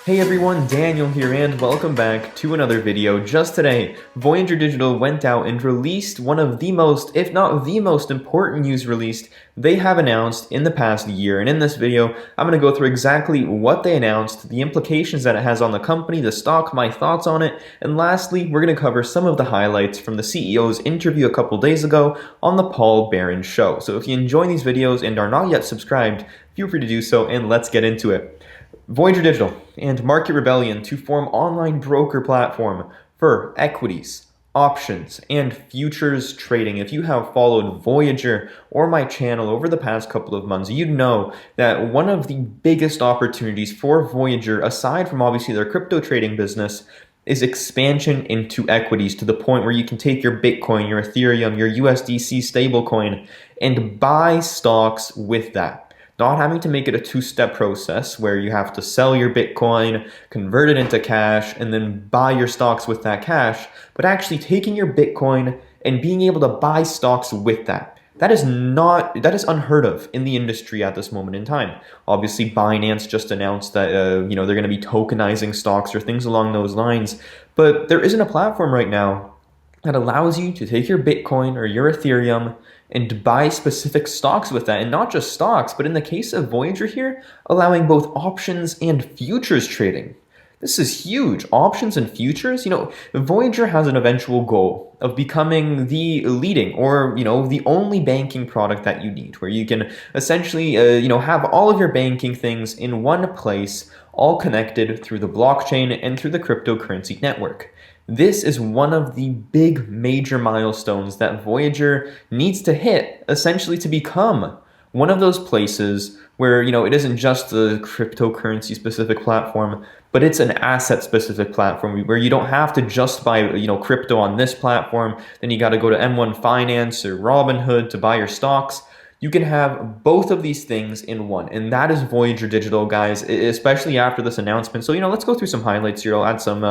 Hey everyone, Daniel here and welcome back to another video. Just today, Voyager Digital went out and released one of the most, if not the most important news released they have announced in the past year. And in this video, I'm going to go through exactly what they announced, the implications that it has on the company, the stock, my thoughts on it, and lastly, we're going to cover some of the highlights from the CEO's interview a couple days ago on the Paul Barron Show. So if you enjoy these videos and are not yet subscribed, feel free to do so and let's get into it. Voyager Digital and Market Rebellion to form online broker platform for equities, options, and futures trading. If you have followed Voyager or my channel over the past couple of months, you'd know that one of the biggest opportunities for Voyager, aside from obviously their crypto trading business, is expansion into equities to the point where you can take your Bitcoin, your Ethereum, your USDC stablecoin, and buy stocks with that. Not having to make it a two-step process where you have to sell your Bitcoin, convert it into cash, and then buy your stocks with that cash, but actually taking your Bitcoin and being able to buy stocks with that. That is unheard of in the industry at this moment in time. Obviously, Binance just announced that they're going to be tokenizing stocks or things along those lines, but there isn't a platform right now that allows you to take your Bitcoin or your Ethereum and buy specific stocks with that. And not just stocks, but in the case of Voyager here, allowing both options and futures trading. This is huge. Options and futures. Voyager has an eventual goal of becoming the leading or, the only banking product that you need, where you can essentially, have all of your banking things in one place, all connected through the blockchain and through the cryptocurrency network. This is one of the big major milestones that Voyager needs to hit, essentially to become one of those places where, it isn't just the cryptocurrency specific platform, but it's an asset specific platform where you don't have to just buy, crypto on this platform. Then you got to go to M1 Finance or Robinhood to buy your stocks. You can have both of these things in one, and that is Voyager Digital, guys, especially after this announcement. So, let's go through some highlights here. I'll add some,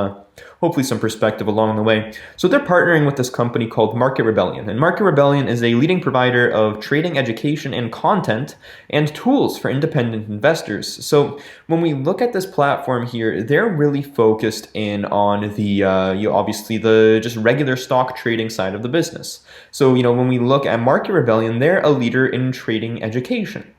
hopefully some perspective along the way. So they're partnering with this company called Market Rebellion, and Market Rebellion is a leading provider of trading education and content and tools for independent investors. So when we look at this platform here, they're really focused in on the, obviously the just regular stock trading side of the business. So, when we look at Market Rebellion, they're a leader in trading education.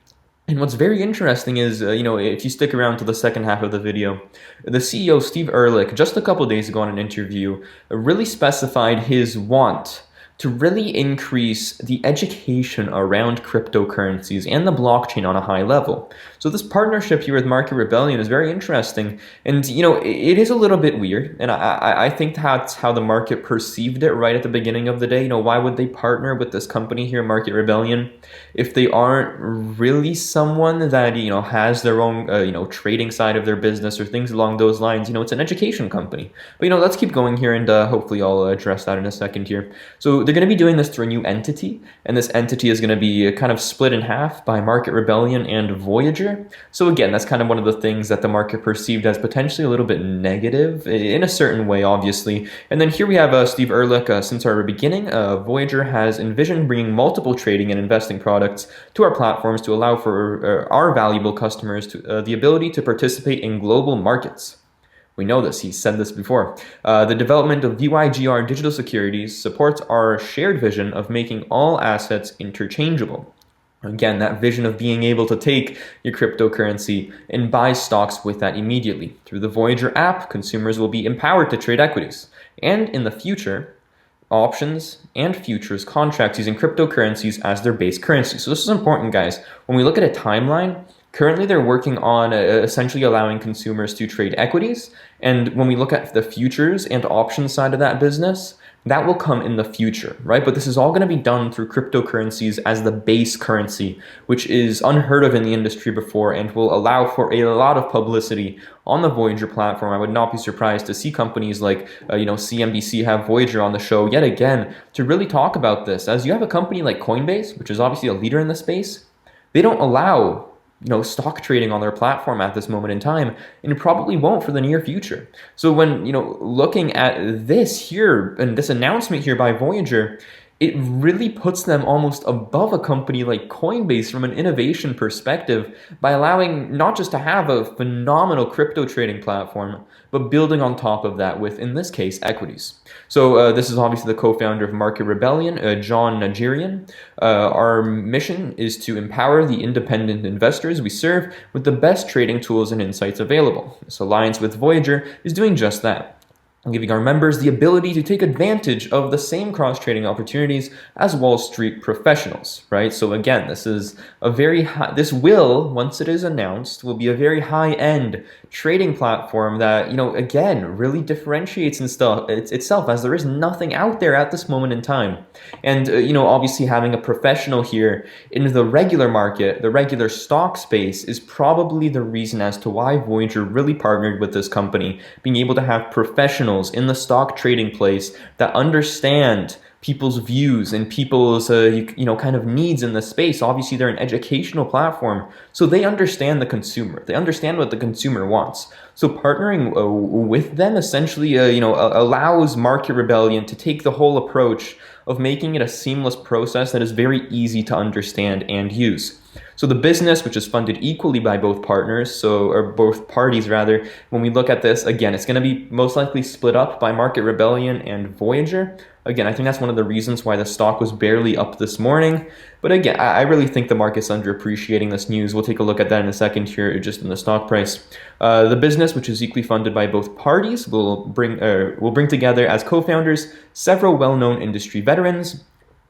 And what's very interesting is, if you stick around to the second half of the video, the CEO, Steve Ehrlich, just a couple days ago in an interview, really specified his want to really increase the education around cryptocurrencies and the blockchain on a high level. So this partnership here with Market Rebellion is very interesting. And, it is a little bit weird. And I think that's how the market perceived it right at the beginning of the day. Why would they partner with this company here, Market Rebellion, if they aren't really someone that, has their own, trading side of their business or things along those lines? It's an education company. But, let's keep going here and hopefully I'll address that in a second here. So they're going to be doing this through a new entity, and this entity is going to be kind of split in half by Market Rebellion and Voyager. So again, that's kind of one of the things that the market perceived as potentially a little bit negative in a certain way, obviously. And then here we have Steve Ehrlich. Since our beginning, Voyager has envisioned bringing multiple trading and investing products to our platforms to allow for our valuable customers to the ability to participate in global markets. We know this, he said this before. The development of VYGR Digital Securities supports our shared vision of making all assets interchangeable. Again, that vision of being able to take your cryptocurrency and buy stocks with that immediately. Through the Voyager app, consumers will be empowered to trade equities. And in the future, options and futures contracts using cryptocurrencies as their base currency. So this is important, guys. When we look at a timeline, currently, they're working on essentially allowing consumers to trade equities. And when we look at the futures and options side of that business, that will come in the future, right? But this is all going to be done through cryptocurrencies as the base currency, which is unheard of in the industry before and will allow for a lot of publicity on the Voyager platform. I would not be surprised to see companies like, CNBC have Voyager on the show yet again to really talk about this. As you have a company like Coinbase, which is obviously a leader in the space, they don't allow stock trading on their platform at this moment in time, and it probably won't for the near future. So when, looking at this here and this announcement here by Voyager, it really puts them almost above a company like Coinbase from an innovation perspective by allowing not just to have a phenomenal crypto trading platform, but building on top of that with, in this case, equities. So this is obviously the co-founder of Market Rebellion, John Nigerian. Our mission is to empower the independent investors we serve with the best trading tools and insights available. This alliance with Voyager is doing just that, giving our members the ability to take advantage of the same cross-trading opportunities as Wall Street professionals, right? So again, this is a very high, this will, once it is announced, will be a very high-end trading platform that, again, really differentiates itself, as there is nothing out there at this moment in time. And, obviously having a professional here in the regular market, the regular stock space, is probably the reason as to why Voyager really partnered with this company, being able to have professionals in the stock trading place that understand people's views and people's kind of needs in the space. Obviously they're an educational platform, so they understand the consumer, they understand what the consumer wants. So partnering with them essentially allows Market Rebellion to take the whole approach of making it a seamless process that is very easy to understand and use. So the business, which is funded equally by both partners, or both parties rather, when we look at this, again, it's going to be most likely split up by Market Rebellion and Voyager. Again, I think that's one of the reasons why the stock was barely up this morning. But again, I really think the market's underappreciating this news. We'll take a look at that in a second here, just in the stock price. The business, which is equally funded by both parties, will bring together as co-founders several well-known industry veterans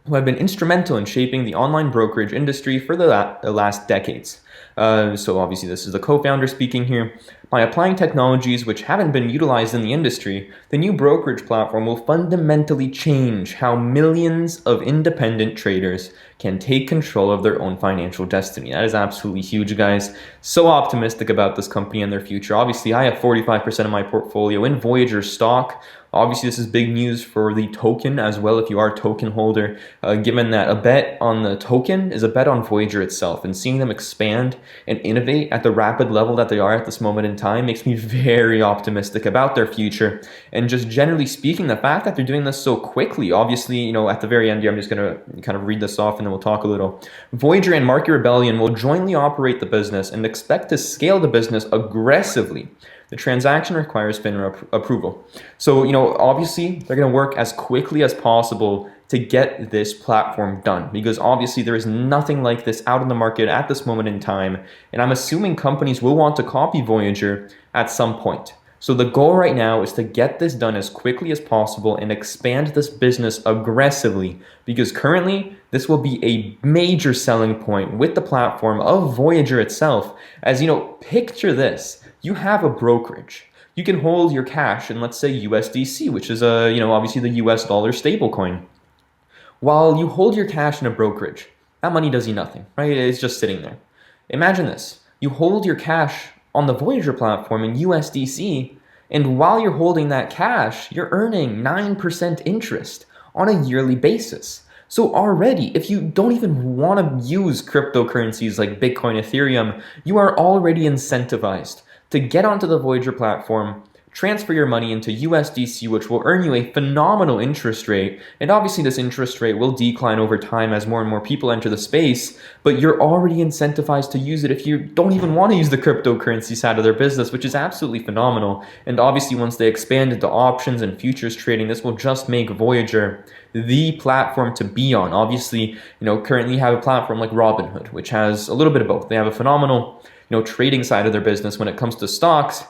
who have been instrumental in shaping the online brokerage industry for the last decades. So obviously this is the co-founder speaking here. By applying technologies which haven't been utilized in the industry, the new brokerage platform will fundamentally change how millions of independent traders can take control of their own financial destiny. That is absolutely huge, guys. So optimistic about this company and their future. Obviously, I have 45% of my portfolio in Voyager stock. Obviously, this is big news for the token as well, if you are a token holder, given that a bet on the token is a bet on Voyager itself, and seeing them expand and innovate at the rapid level that they are at this moment in time makes me very optimistic about their future. And just generally speaking, the fact that they're doing this so quickly, obviously, at the very end here, I'm just going to kind of read this off and then we'll talk a little. Voyager and Market Rebellion will jointly operate the business and expect to scale the business aggressively. The transaction requires FINRA approval. So, obviously, they're going to work as quickly as possible to get this platform done, because obviously there is nothing like this out in the market at this moment in time. And I'm assuming companies will want to copy Voyager at some point. So the goal right now is to get this done as quickly as possible and expand this business aggressively, because currently this will be a major selling point with the platform of Voyager itself. As picture this. You have a brokerage. You can hold your cash in, let's say, USDC, which is obviously the US dollar stablecoin. While you hold your cash in a brokerage, that money does you nothing, right? It's just sitting there. Imagine this. You hold your cash on the Voyager platform in USDC, and while you're holding that cash, you're earning 9% interest on a yearly basis. So already, if you don't even want to use cryptocurrencies like Bitcoin, Ethereum, you are already incentivized to get onto the Voyager platform, transfer your money into USDC, which will earn you a phenomenal interest rate. And obviously this interest rate will decline over time as more and more people enter the space, but you're already incentivized to use it if you don't even want to use the cryptocurrency side of their business, which is absolutely phenomenal. And obviously once they expand into options and futures trading, this will just make Voyager the platform to be on. Obviously, currently you have a platform like Robinhood, which has a little bit of both. They have a phenomenal trading side of their business when it comes to stocks.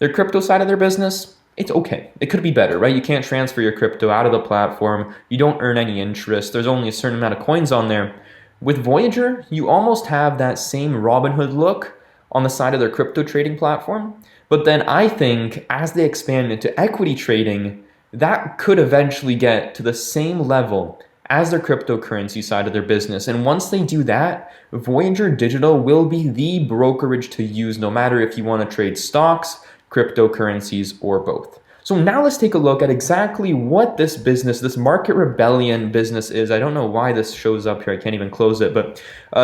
Their crypto side of their business, it's okay. It could be better, right? You can't transfer your crypto out of the platform. You don't earn any interest. There's only a certain amount of coins on there. With Voyager, you almost have that same Robinhood look on the side of their crypto trading platform. But then I think as they expand into equity trading, that could eventually get to the same level as their cryptocurrency side of their business. And once they do that, Voyager Digital will be the brokerage to use, no matter if you want to trade stocks, cryptocurrencies, or both. So now let's take a look at exactly what this business, this Market Rebellion business is. I don't know why this shows up here. I can't even close it. But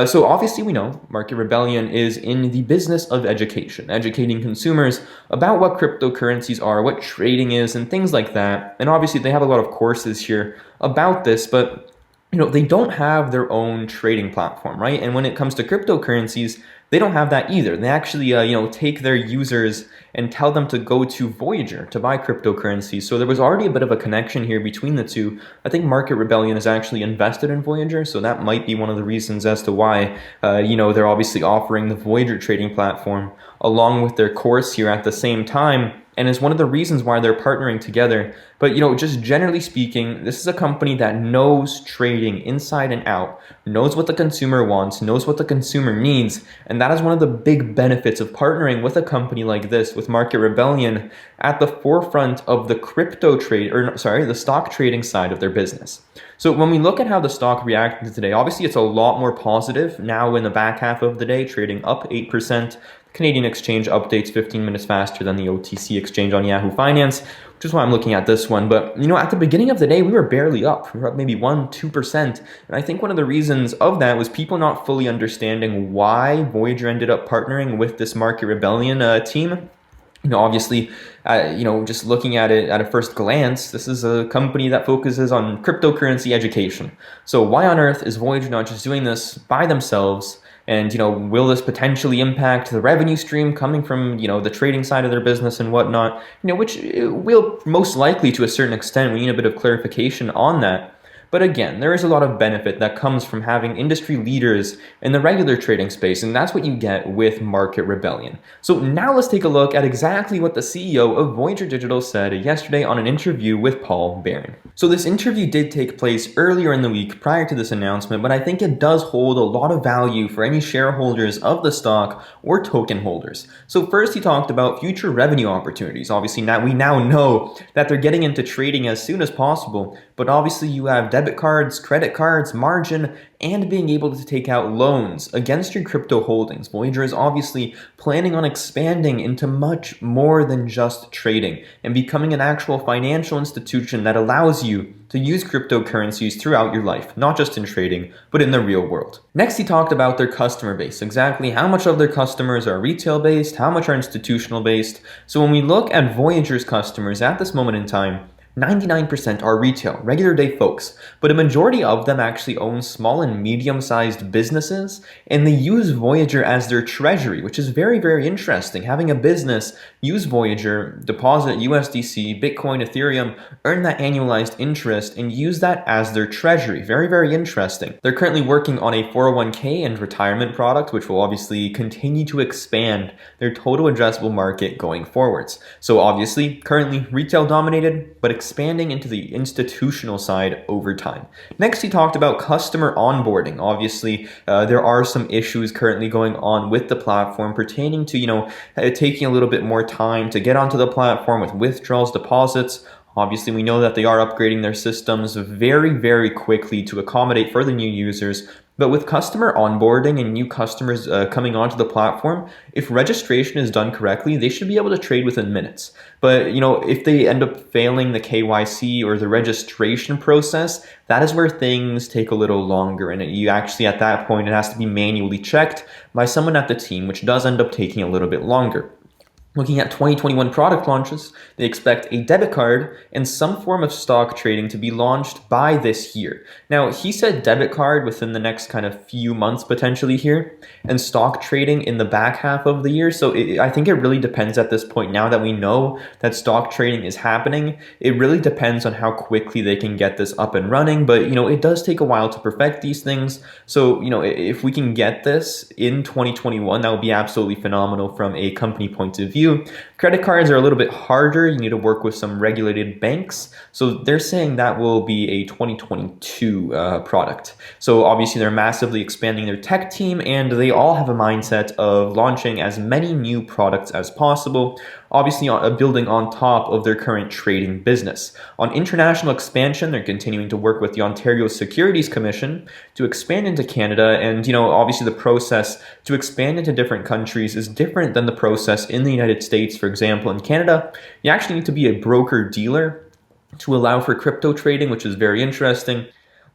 so obviously we know Market Rebellion is in the business of education, educating consumers about what cryptocurrencies are, what trading is, and things like that. And obviously they have a lot of courses here about this, but they don't have their own trading platform, right? And when it comes to cryptocurrencies, they don't have that either. They actually, take their users and tell them to go to Voyager to buy cryptocurrencies. So there was already a bit of a connection here between the two. I think Market Rebellion is actually invested in Voyager, so that might be one of the reasons as to why, they're obviously offering the Voyager trading platform along with their course here at the same time, and is one of the reasons why they're partnering together. But just generally speaking, this is a company that knows trading inside and out, knows what the consumer wants, knows what the consumer needs, and that is one of the big benefits of partnering with a company like this, with Market Rebellion at the forefront of the the stock trading side of their business. So when we look at how the stock reacted today, obviously it's a lot more positive now in the back half of the day, trading up 8%. Canadian exchange updates 15 minutes faster than the OTC exchange on Yahoo Finance, which is why I'm looking at this one. But, at the beginning of the day, we were barely up. We were up maybe 1-2%. And I think one of the reasons of that was people not fully understanding why Voyager ended up partnering with this Market Rebellion team. Obviously, just looking at it at a first glance, this is a company that focuses on cryptocurrency education. So why on earth is Voyager not just doing this by themselves? And, will this potentially impact the revenue stream coming from, the trading side of their business and whatnot? Which will most likely to a certain extent. We need a bit of clarification on that. But again, there is a lot of benefit that comes from having industry leaders in the regular trading space, and that's what you get with Market Rebellion. So now let's take a look at exactly what the CEO of Voyager Digital said yesterday on an interview with Paul Barron. So this interview did take place earlier in the week prior to this announcement, but I think it does hold a lot of value for any shareholders of the stock or token holders. So first he talked about future revenue opportunities. Obviously we now know that they're getting into trading as soon as possible, but obviously you have debit cards, credit cards, margin, and being able to take out loans against your crypto holdings. Voyager is obviously planning on expanding into much more than just trading and becoming an actual financial institution that allows you to use cryptocurrencies throughout your life, not just in trading, but in the real world. Next, he talked about their customer base, exactly how much of their customers are retail-based, how much are institutional-based. So when we look at Voyager's customers at this moment in time, 99% are retail, regular day folks, but a majority of them actually own small and medium-sized businesses, and they use Voyager as their treasury, which is very, very interesting. Having a business use Voyager, deposit USDC, Bitcoin, Ethereum, earn that annualized interest, and use that as their treasury. Very, very interesting. They're currently working on a 401k and retirement product, which will obviously continue to expand their total addressable market going forwards. So obviously, currently retail dominated, but expanding into the institutional side over time. Next, he talked about customer onboarding. Obviously, there are some issues currently going on with the platform pertaining to, taking a little bit more time to get onto the platform with withdrawals, deposits. Obviously, we know that they are upgrading their systems very, very quickly to accommodate for the new users. But with customer onboarding and new customers coming onto the platform, if registration is done correctly, they should be able to trade within minutes. But, if they end up failing the KYC or the registration process, that is where things take a little longer. And you actually, at that point, it has to be manually checked by someone at the team, which does end up taking a little bit longer. Looking at 2021 product launches, they expect a debit card and some form of stock trading to be launched by this year. Now, he said debit card within the next kind of few months potentially here, and stock trading in the back half of the year. So I think it really depends at this point. Now that we know that stock trading is happening, it really depends on how quickly they can get this up and running. But, it does take a while to perfect these things. So, if we can get this in 2021, that would be absolutely phenomenal from a company point of view. Credit cards are a little bit harder. You need to work with some regulated banks. So they're saying that will be a 2022 product. So obviously they're massively expanding their tech team, and they all have a mindset of launching as many new products as possible, obviously building on top of their current trading business. On international expansion, they're continuing to work with the Ontario Securities Commission to expand into Canada, and obviously the process to expand into different countries is different than the process in the United States. For example, in Canada, you actually need to be a broker-dealer to allow for crypto trading, which is very interesting.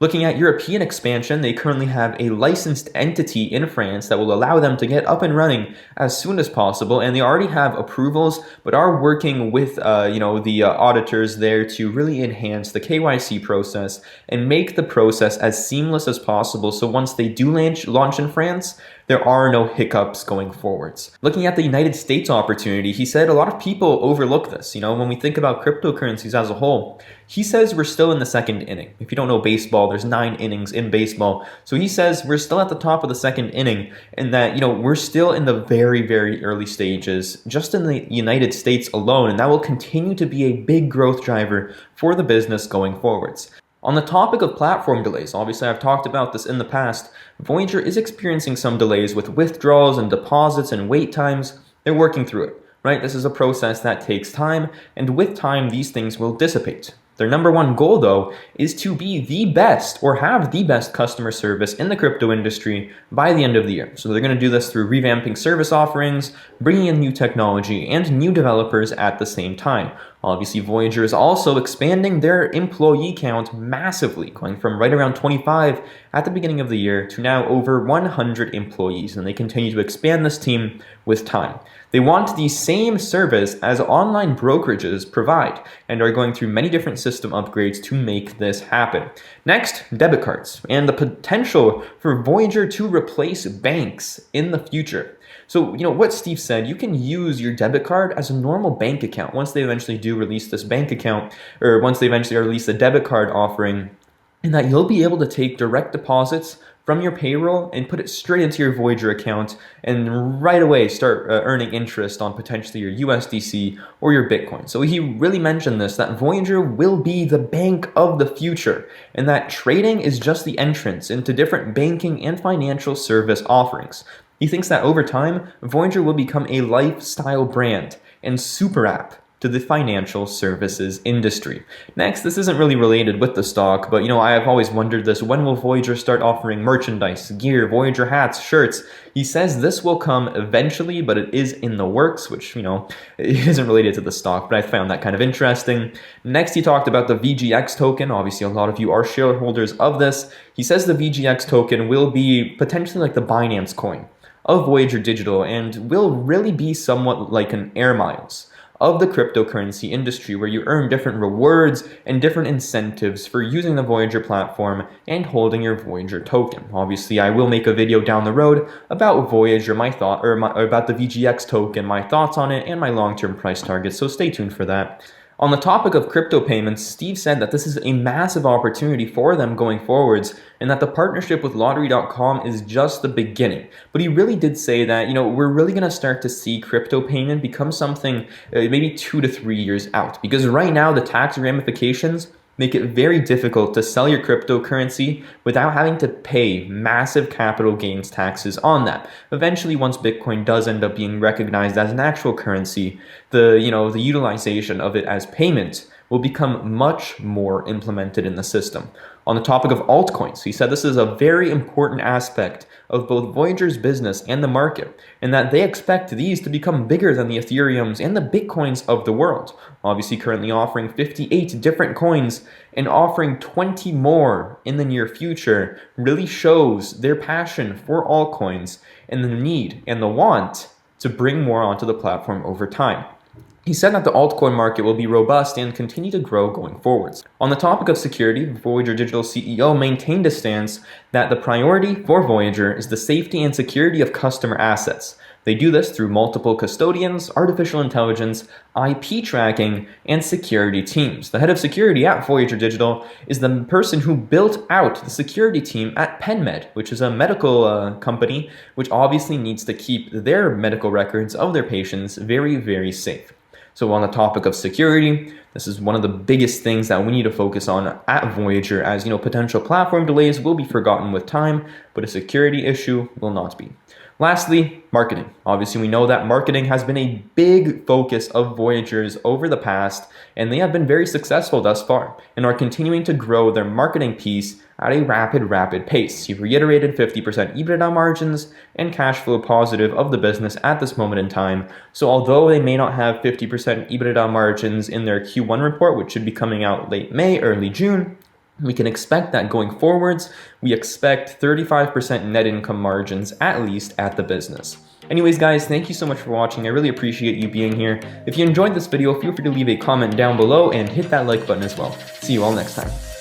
Looking at European expansion, they currently have a licensed entity in France that will allow them to get up and running as soon as possible, and they already have approvals, but are working with the auditors there to really enhance the KYC process and make the process as seamless as possible. So once they do launch in France, there are no hiccups going forwards. Looking at the United States opportunity, he said a lot of people overlook this. When we think about cryptocurrencies as a whole, he says we're still in the second inning. If you don't know baseball, there's 9 innings in baseball. So he says we're still at the top of the second inning, and that, we're still in the very, very early stages, just in the United States alone, and that will continue to be a big growth driver for the business going forwards. On the topic of platform delays, obviously I've talked about this in the past, Voyager is experiencing some delays with withdrawals and deposits and wait times. They're working through it, right? This is a process that takes time, and with time, these things will dissipate. Their number one goal, though, is to be the best or have the best customer service in the crypto industry by the end of the year. So they're going to do this through revamping service offerings, bringing in new technology, and new developers at the same time. Obviously, Voyager is also expanding their employee count massively, going from right around 25 at the beginning of the year to now over 100 employees, and they continue to expand this team with time. They want the same service as online brokerages provide and are going through many different system upgrades to make this happen. Next, debit cards and the potential for Voyager to replace banks in the future. So, what Steve said, you can use your debit card as a normal bank account once they eventually do release this bank account, or once they eventually release the debit card offering, and that you'll be able to take direct deposits from your payroll and put it straight into your Voyager account and right away start earning interest on potentially your USDC or your Bitcoin. So he really mentioned this, that Voyager will be the bank of the future, and that trading is just the entrance into different banking and financial service offerings. He thinks that over time, Voyager will become a lifestyle brand and super app to the financial services industry. Next, this isn't really related with the stock, but I have always wondered this: when will Voyager start offering merchandise, gear, Voyager hats, shirts? He says this will come eventually, but it is in the works, which, it isn't related to the stock, but I found that kind of interesting. Next, he talked about the VGX token. Obviously, a lot of you are shareholders of this. He says the VGX token will be potentially like the Binance coin of Voyager Digital and will really be somewhat like an Air Miles of the cryptocurrency industry, where you earn different rewards and different incentives for using the Voyager platform and holding your Voyager token. Obviously, I will make a video down the road about Voyager, about the VGX token, my thoughts on it, and my long-term price targets, so stay tuned for that. On the topic of crypto payments, Steve said that this is a massive opportunity for them going forwards, and that the partnership with Lottery.com is just the beginning. But he really did say that, we're really going to start to see crypto payment become something maybe 2 to 3 years out. Because right now, the tax ramifications make it very difficult to sell your cryptocurrency without having to pay massive capital gains taxes on that. Eventually, once Bitcoin does end up being recognized as an actual currency, the utilization of it as payment will become much more implemented in the system. On the topic of altcoins, he said this is a very important aspect of both Voyager's business and the market, and that they expect these to become bigger than the Ethereums and the Bitcoins of the world. Obviously, currently offering 58 different coins and offering 20 more in the near future really shows their passion for altcoins and the need and the want to bring more onto the platform over time. He said that the altcoin market will be robust and continue to grow going forwards. On the topic of security, Voyager Digital CEO maintained a stance that the priority for Voyager is the safety and security of customer assets. They do this through multiple custodians, artificial intelligence, IP tracking, and security teams. The head of security at Voyager Digital is the person who built out the security team at PenMed, which is a medical company which obviously needs to keep their medical records of their patients very, very safe. So on the topic of security, this is one of the biggest things that we need to focus on at Voyager, as potential platform delays will be forgotten with time, but a security issue will not be. Lastly, marketing. Obviously, we know that marketing has been a big focus of Voyager's over the past, and they have been very successful thus far and are continuing to grow their marketing piece at a rapid pace. He reiterated 50% EBITDA margins and cash flow positive of the business at this moment in time. So although they may not have 50% EBITDA margins in their Q1 report, which should be coming out late May, early June, We can expect that going forwards, we expect 35% net income margins at least at the business. Anyways guys, thank you so much for watching. I really appreciate you being here. If you enjoyed this video, feel free to leave a comment down below and hit that like button as well. See you all next time.